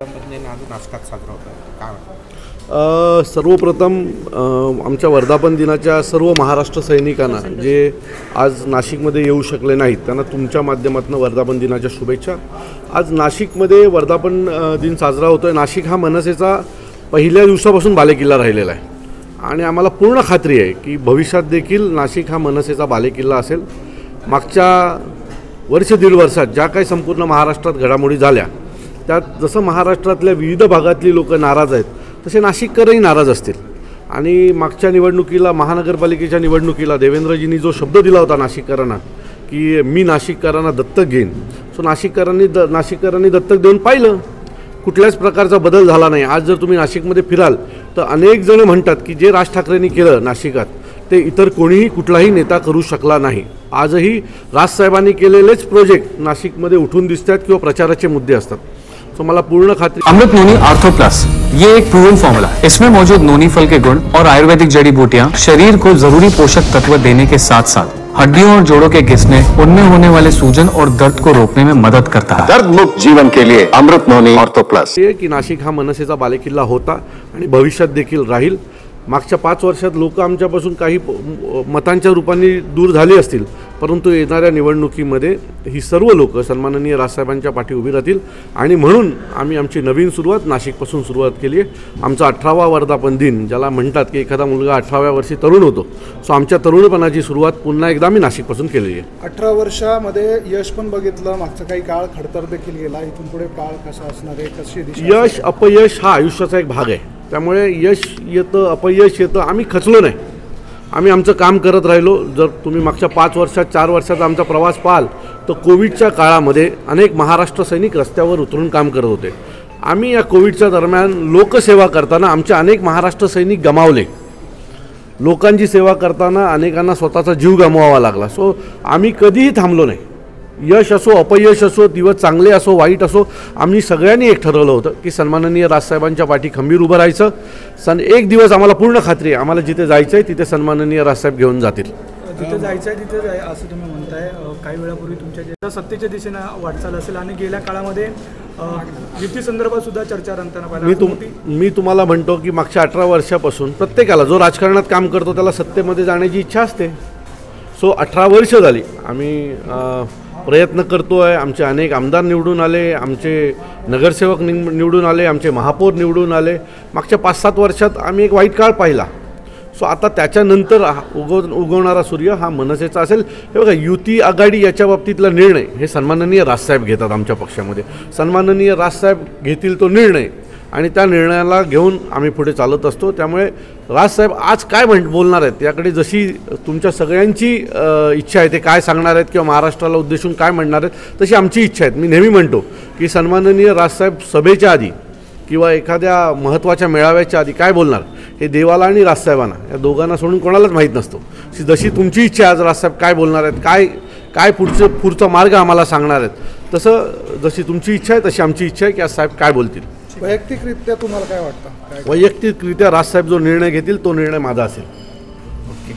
नाशकात साजरा होता काय? सर्वप्रथम आमच्या वर्धापन दिनाच्या सर्व महाराष्ट्र सैनिकांना जे आज नाशिकमध्ये येऊ शकले नाहीत त्यांना तुमच्या माध्यमातून वर्धापन दिनाच्या शुभेच्छा। आज नाशिकमध्ये वर्धापन दिन साजरा होतोय। नाशिक हा मनसेचा पहिल्या दिवसापासून बालेकिल्ला राहिलेला आहे आणि आम्हाला पूर्ण खात्री आहे की भविष्यात देखील नाशिक हा मनसेचा बालेकिल्ला असेल। मागच्या वर्ष दीड वर्षात ज्या काही संपूर्ण महाराष्ट्रात घडामोडी झाल्या त्यात जसं महाराष्ट्रातल्या विविध भागातली लोक नाराज आहेत तसे नाशिककरही नाराज असतील आणि मागच्या निवडणुकीला महानगरपालिकेच्या निवडणुकीला देवेंद्रजींनी जो शब्द दिला होता नाशिककरांना की मी नाशिककरांना दत्तक घेईन, सो नाशिककरांनी दत्तक देऊन पाहिलं, कुठल्याच प्रकारचा बदल झाला नाही। आज जर तुम्ही नाशिकमध्ये फिराल तर अनेक जण म्हणतात की जे राज ठाकरेंनी केलं नाशिकात ते इतर कोणीही कुठलाही नेता करू शकला नाही। आजही राजसाहेबांनी केलेलेच प्रोजेक्ट नाशिकमध्ये उठून दिसतात किंवा प्रचाराचे मुद्दे असतात। तो मला पूर्ण खात्री। अमृत नोनी आर्थो प्लस ये एक प्रूवन फॉर्मूला है। इसमें मौजूद नोनी फल के गुण और आयुर्वेदिक जड़ी बूटियां शरीर को जरूरी पोषक तत्व देने के साथ साथ हड्डियों और जोड़ों के घिसने, उनमें होने वाले सूजन और दर्द को रोकने में मदद करता है। दर्द मुक्त जीवन के लिए अमृत नोनी आर्थो प्लस। ये की नाशिक हा मनसेचा बालेकिल्ला होता आणि भविष्यात देखील राहील। मागच्या 5 वर्षात लोक आमच्यापासून काही मतांच्या रूपाने दूर झाले असतील, परंतु येणाऱ्या निवडणुकीमध्ये ही सर्व लोक सन्माननीय राजसाहेबांच्या पाठी उभी राहतील आणि म्हणून आम्ही आमची नवीन सुरुवात नाशिकपासून सुरुवात केली आहे। आमचा 18वा वर्धापन दिन, ज्याला म्हणतात की एखादा मुलगा 18व्या वर्षी तरुण होतो, सो आमच्या तरुणपणाची सुरुवात पुन्हा एकदा आम्ही नाशिकपासून केलेली आहे। 18 वर्षामध्ये यश पण बघितलं, मागचा काही काळ खडतर देखील गेला, इथून पुढे काळ कसा असणार आहे, कशी दिशा? यश अपयश हा आयुष्याचा एक भाग आहे, त्यामुळे यश येतं अपयश येतं, आम्ही खचलो नाही, आम्ही आमचं काम करत राहिलो। जर तुम्ही मागच्या 5 वर्षात 4 वर्षाचा आमचा प्रवास पाहाल तर कोविडच्या काळामध्ये अनेक महाराष्ट्र सैनिक रस्त्यावर उतरून काम करत होते। आम्ही या कोविडच्या दरम्यान लोकसेवा करताना आमचे अनेक महाराष्ट्र सैनिक गमावले, लोकांची सेवा करताना अनेकांना स्वतःचा जीव गमवावा लागला। सो आम्ही कधीही थांबलो नाही। यश असो अपयश असो, दिवस चांगले असो वाईट असो, आम्ही सगळ्यांनी एक ठरवलं होतं की सन्माननीय राजसाहेबांच्या पाठी खंबीर उभं राहायचं। एक दिवस आम्हाला पूर्ण खात्री आहे आम्हाला जिथे जायचं आहे तिथे सन्माननीय राजसाहेब घेऊन जातील। जिथे जायचं आहे तिथे जाय असं तुम्ही म्हणताय। काही वेळापूर्वी तुमच्या जे सत्तेच्या दिशेनं वाटचाल असेल आणि गेल्या काळामध्ये युती संदर्भात सुद्धा चर्चा रंगताना पाहिलं। मी तुम्हाला म्हणतो की मागच्या 18 वर्षापासून प्रत्येकाला जो राजकारणात काम करतो त्याला सत्तेमध्ये जाण्याची इच्छा असते। सो 18 वर्ष झाली आम्ही प्रयत्न करतो आहे। आमचे अनेक आमदार निवडून आले, आमचे नगरसेवक निवडून आले, आमचे महापौर निवडून आले। मागच्या 5-7 वर्षात आम्ही एक वाईट काळ पाहिला। सो आता त्याच्यानंतर उगवणारा सूर्य हा मनसेचा असेल। हे बघा, युती आघाडी याच्या बाबतीतला निर्णय हे सन्माननीय राजसाहेब घेतात आमच्या पक्षामध्ये। सन्माननीय राजसाहेब घेतील तो निर्णय आणि त्या निर्णयाला घेऊन आम्ही पुढे चालत असतो। त्यामुळे राजसाहेब आज काय बोलणार आहेत याकडे जशी तुमच्या सगळ्यांची इच्छा आहे ते काय सांगणार आहेत किंवा महाराष्ट्राला उद्देशून काय म्हणणार आहेत तशी आमची इच्छा आहे। मी नेहमी म्हणतो की सन्माननीय राजसाहेब सभेच्या आधी किंवा एखाद्या महत्त्वाच्या मेळाव्याच्या आधी काय बोलणार हे देवाला आणि राजसाहेबांना या दोघांना सोडून कोणालाच माहीत नसतो। जशी तुमची इच्छा आज राजसाहेब काय बोलणार आहेत, काय पुढचा मार्ग आम्हाला सांगणार आहेत, तसं जशी तुमची इच्छा आहे तशी आमची इच्छा आहे की आज साहेब काय बोलतील। वैयक्तिकरित्या तुम्हाला काय वाटतं? वैयक्तिकरित्या राजसाहेब जो निर्णय घेतील तो निर्णय माझा असेल। ओके,